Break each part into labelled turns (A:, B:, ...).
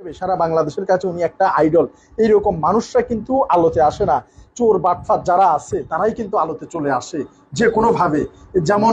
A: হিসেবে সারা বাংলাদেশের কাছে উনি একটা আইডল। এইরকম মানুষরা কিন্তু আলোতে আসে না, চোর বাটফার যারা আছে তারাই কিন্তু আলোতে চলে আসে যে কোনোভাবে। যেমন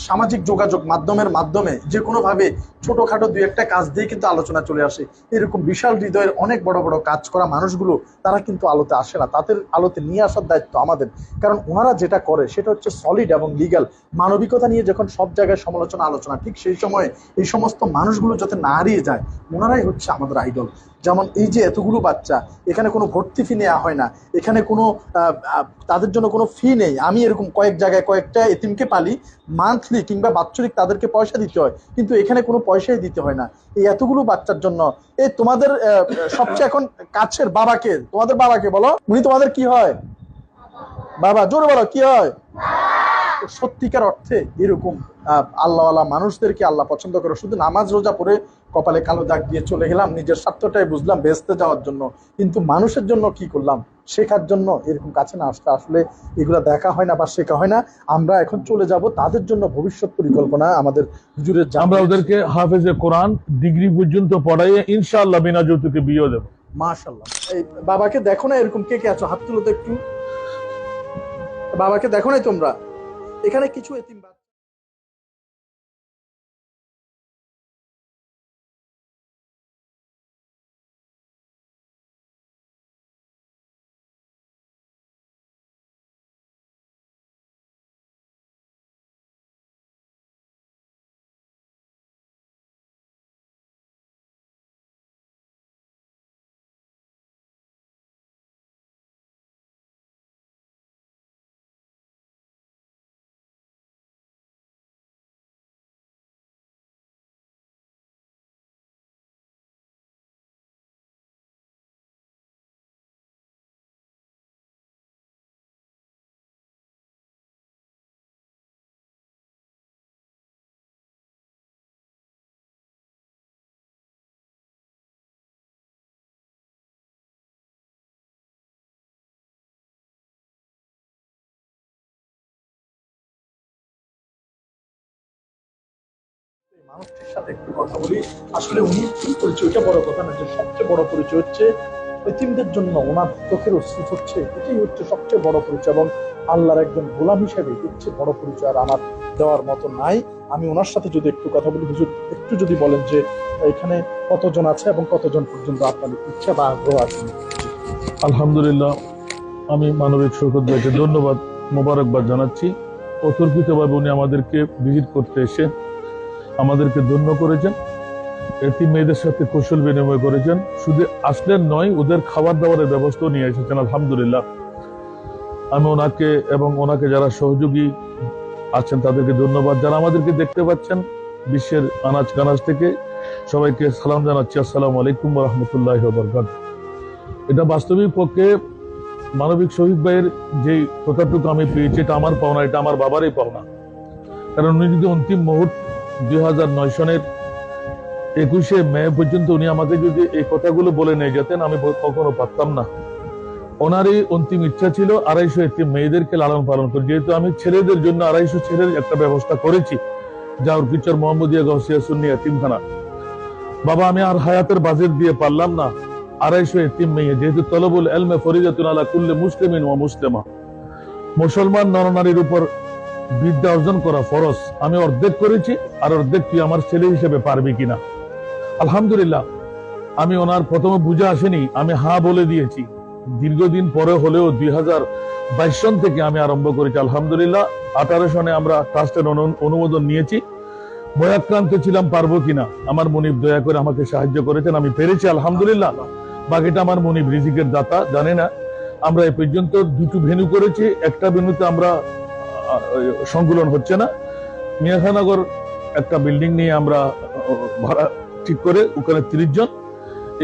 A: সামাজিক যোগাযোগ মাধ্যমে যে কোনোভাবে ছোটখাটো দুই একটা কাজ দিয়ে কিন্তু আলোচনা চলে আসে। এরকম বিশাল হৃদয়ের অনেক বড় বড় কাজ করা মানুষগুলো তারা কিন্তু আলোতে আসে না, তাদের আলোতে নিয়ে আসার দায়িত্ব আমাদের। কারণ ওনারা যেটা করে সেটা হচ্ছে সলিড এবং লিগ্যাল। মানবিকতা নিয়ে যখন সব জায়গায় সমালোচনা আলোচনা, ঠিক সেই সময় এই সমস্ত মানুষগুলো যাতে না হারিয়ে যায়, ওনারাই হচ্ছে আমাদের আইডল। যেমন এই যে এতগুলো বাচ্চা, এখানে কোনো ভর্তি ফি নেওয়া হয় না, এখানে কোনো তাদের জন্য কোনো ফি নেই। আমি এরকম কয়েক জায়গায় কয়েকটা এতিমকে পালি, মান্থলি কিংবা বাৎসরিক তাদেরকে পয়সা দিতে হয়, কিন্তু এখানে কোনো পয়সাই দিতে হয় না এই এতগুলো বাচ্চার জন্য। এই তোমাদের সবচেয়ে এখন কাছের বাবাকে, তোমাদের বাবাকে বলো, উনি তোমাদের কি হয়? বাবা। জোরে বলো, কি হয়? সত্যিকার অর্থে এরকম আল্লাহওয়ালা মানুষদেরকে আল্লাহ পছন্দ করে। শুধু নামাজ রোজা পড়ে কপালে কালো দাগ দিয়ে চলে গেলাম, নিজের স্বার্থটাই বুঝলাম বেহেশতে যাওয়ার জন্য, কিন্তু মানুষের জন্য কি করলাম শেখার জন্য এরকম কাছে না আসলে আসলে এগুলো দেখা হয় না বা শেখা হয় না। আমরা এখন চলে যাব তাদের জন্য ভবিষ্যৎ পরিকল্পনা আমাদের হুজুরের।
B: আমরা ওদেরকে হাফেজে কোরআন ডিগ্রি পর্যন্ত পড়াইয়ে ইনশাআল্লাহ বিনা যৌতুকে বিয়ে দেব।
A: মাশাআল্লাহ। এই বাবাকে দেখো না, এরকম কে কে আছো হাত তুলো তো একটু। বাবাকে দেখো নাই তোমরা? এখানে কিছু এতিম মানুষটির সাথে একটু কথা বলি। আসলে উনি কি পরিচয়টা বড় কথা না, যে সবচেয়ে বড় পরিচয় হচ্ছে এতিমদের জন্য ওনার চোখের অশ্রু হচ্ছে, এটাই হচ্ছে সবচেয়ে বড় পরিচয়। এবং আল্লাহর একজন গোলাম হিসেবে হচ্ছে বড় পরিচয় আর আমার দেওয়ার মতো নাই। আমি ওনার সাথে যদি একটু কথা বলি, হুজুর একটু যদি বলেন যে এখানে কতজন আছে এবং কতজন পর্যন্ত আপনাদের ইচ্ছা বা আগ্রহ আছে?
B: আলহামদুলিল্লাহ, আমি মানবিক শওকত ভাইকে ধন্যবাদ মোবারকবাদ জানাচ্ছি। অতর্কিতভাবে উনি আমাদেরকে ভিজিট করতে এসে আমাদেরকে ধন্য করেছেন, এতিম মেয়েদের সাথে কৌশল বিনিময় করেছেন। শুধু আসলেন নয়, ওদের খাবার দাবারের ব্যবস্থাও নিয়ে এসেছেন। আলহামদুলিল্লাহ, আমি ওনাকে এবং ওনাকে যারা সহযোগী আছেন তাদেরকে ধন্যবাদ। যারা আমাদেরকে দেখতে পাচ্ছেন বিশ্বের আনাজ কানাজ থেকে, সবাইকে সালাম জানাচ্ছি, আসসালামু আলাইকুম ওয়া রাহমাতুল্লাহি ওয়া বারাকাতুহু। এটা বাস্তবিক পক্ষে মানবিক শহীদ ভাইয়ের যে কথাটুকু আমি পেয়েছি, এটা আমার পাওনা, এটা আমার বাবারই পাওনা। কারণ উনি যদি অন্তিম মুহূর্ত 2009 সনের 21শে মে পর্যন্ত উনি আমাকে যদি এই কথাগুলো বলে নিয়ে যেতেন, আমি কখনো পারতাম না। ওনারই অন্তিম ইচ্ছা ছিল 250 এতিম মেয়েদেরকে লালন পালন করে। যেহেতু আমি ছেলেদের জন্য 250 ছেলের একটা ব্যবস্থা করেছি, জাউরকিচর মোহাম্মদিয়া গাউসিয়া সুন্নি এতিমখানা। বাবা, আমি আর হায়াতের বাজেট দিয়ে পারলাম না 250 এতিম মেয়ে, যেহেতু তলবুল ইলমে ফরিজাতুন আলা কুল্লি মুসলিমিন ওয়া মুসলিমা, মুসলমান নরনারীর উপর বিদ্যা অর্জন করা ফরজ। আমি অর্ধেক করেছি, আর অর্ধেক তুই আমার ছেলে হিসেবে পারবি কিনা। আলহামদুলিল্লাহ, আমি ওনার প্রথমে বুঝে আসেনি, আমি হ্যাঁ বলে দিয়েছি। দীর্ঘদিন পরে হলেও 2022 সন থেকে আমি আরম্ভ করেছি। আলহামদুলিল্লাহ, 18 সনে আমরা ট্রাস্টের অনুমোদন নিয়েছি। ভয়াক্রান্ত ছিলাম পারবো কিনা, আমার মনিব দয়া করে আমাকে সাহায্য করেছেন, আমি পেরেছি আলহামদুলিল্লাহ। বাকিটা আমার মনিব রিজিকের দাতা, জানে না। আমরা এ পর্যন্ত 2টো ভেন্যু করেছি, একটা ভেন্যুতে আমরা সংকুলন হচ্ছে না। মিয়াখানগর একটা বিল্ডিং নিয়ে আমরা ভাড়া ঠিক করে, ওখানে 30 জন,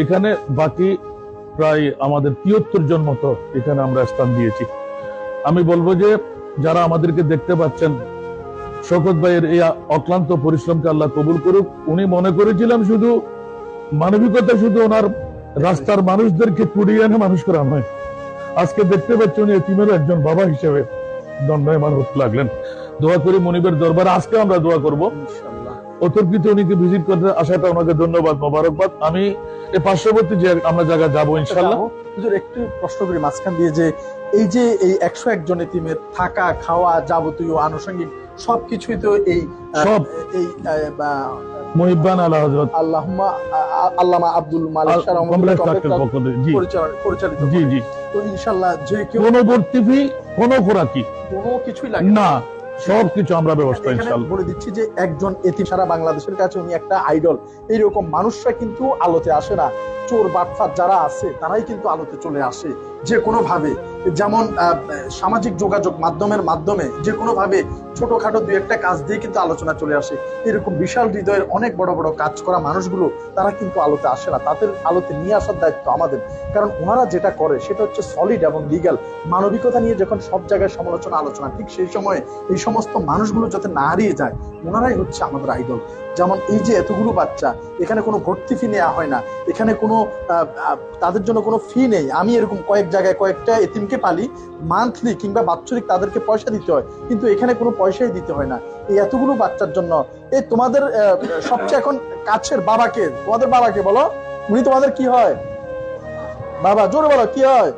B: এখানে বাকি প্রায় আমাদের 73 জন মতো এখানে আমরা স্থান দিয়েছি। আমি বলবো যে যারা আমাদেরকে দেখতে পাচ্ছেন, শওকত ভাইয়ের এই অক্লান্ত পরিশ্রমকে আল্লাহ কবুল করুক। উনি মনে করেছিলেন শুধু মানবিকতা শুধু ওনার রাস্তার মানুষদেরকে কুড়িয়ে এনে মানুষ করা নয়। আজকে দেখতে পাচ্ছি উনি এতিমেরও একজন বাবা হিসেবে দণ্ডায়মান হতে লাগলেন। দোয়া করি মনিবের দরবারে, আজকে আমরা দোয়া করবো অতর্কিত উনিকে ভিজিট করতে আসাটা ওনাকে ধন্যবাদ, মোবারকবাদ। আমি এই পার্শ্ববর্তী যে আমরা জায়গা যাবো ইনশাল্লাহ।
A: হুজুর একটু প্রশ্ন করি মাঝখান দিয়ে, যে এই 101 জন এতিমের থাকা খাওয়া যাবতীয় আনুষঙ্গিক সবকিছুই তো এই
B: সব
A: এই
B: মুহিব্বান আলা হযরত
A: আল্লামা আব্দুল মালিক শাহ
B: কমপ্লেক্স
A: রহমাতুল্লাহ
B: ট্রাস্টের পক্ষ থেকে, জি
A: পরিচালিত
B: জি
A: করে।
B: জি।
A: তো ইনশাআল্লাহ যে কেউ
B: কোনো ভর্তি ফি, কোনো খোরাকি
A: কোনো কিছুই লাগে
B: না, সবকিছু আমরা ব্যবস্থা
A: এখানে
B: ইনশাল্লাহ।
A: বলে দিচ্ছি যে একজন এতিম সারা বাংলাদেশের কাছে উনি একটা আইডল। এইরকম মানুষরা কিন্তু আলোতে আসে না, চোর বাটফার যারা আছে তারাই কিন্তু আলোতে চলে আসে যে কোনো ভাবে। যেমন সামাজিক যোগাযোগ মাধ্যমে যে কোনো ভাবে ছোটখাটো দুই একটা কাজ দিয়ে কিন্তু আলোচনা চলে আসে। এরকম বিশাল হৃদয়ের অনেক বড় বড় কাজ করা মানুষগুলো তারা কিন্তু আলোতে আসে না, তাদের আলোতে নিয়ে আসার দায়িত্ব আমাদের। কারণ ওনারা যেটা করে সেটা হচ্ছে সলিড এবং লিগ্যাল। মানবিকতা নিয়ে যখন সব জায়গায় সমালোচনা আলোচনা, ঠিক সেই সময় এই সমস্ত মানুষগুলো যাতে না হারিয়ে যায়, ওনারাই হচ্ছে আমাদের আইডল। যেমন এই যে এতগুলো বাচ্চা, এখানে কোনো ভর্তি ফি নেওয়া হয় না, এখানে কোনো তাদের জন্য কোনো ফি নেই। আমি এরকম কয়েক জায়গায় কয়েকটা এতিমকে পালি, মান্থলি কিংবা বাৎসরিক তাদেরকে পয়সা দিতে হয়, কিন্তু এখানে কোনো পয়সাই দিতে হয় না এই এতগুলো বাচ্চার জন্য। এই তোমাদের সবচেয়ে এখন কাছের বাবাকে, তোমাদের বাবাকে বলো, উনি তোমাদের কি হয়? বাবা, জোরে বলো, কি হয়?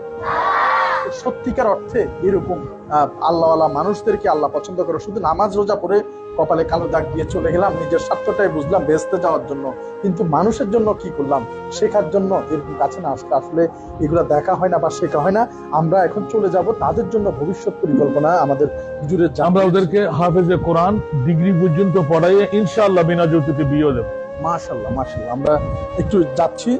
A: সত্যিকার অর্থে এরকম আল্লাহওয়ালা মানুষদেরকে আল্লাহ পছন্দ করে। শুধু নামাজ রোজা পড়ে কপালে কালো দাগ দিয়ে চলে গেলাম, নিজের স্বার্থটাই বুঝলাম বেহেশতে যাওয়ার জন্য, কিন্তু মানুষের জন্য কি করলাম, শেখার জন্য এরকম কাছে না আসলে আসলে এগুলো দেখা হয় না বা শেখা হয় না। আমরা এখন চলে যাব তাদের জন্য ভবিষ্যৎ পরিকল্পনা আমাদের হুজুরের।
B: আমরা ওদেরকে হাফেজে কোরআন ডিগ্রি পর্যন্ত পড়াইয়ে ইনশাআল্লাহ বিনা যৌতুকে বিয়ে দেব।
A: মাশাআল্লাহ মাশাআল্লাহ। আমরা একটু যাচ্ছি।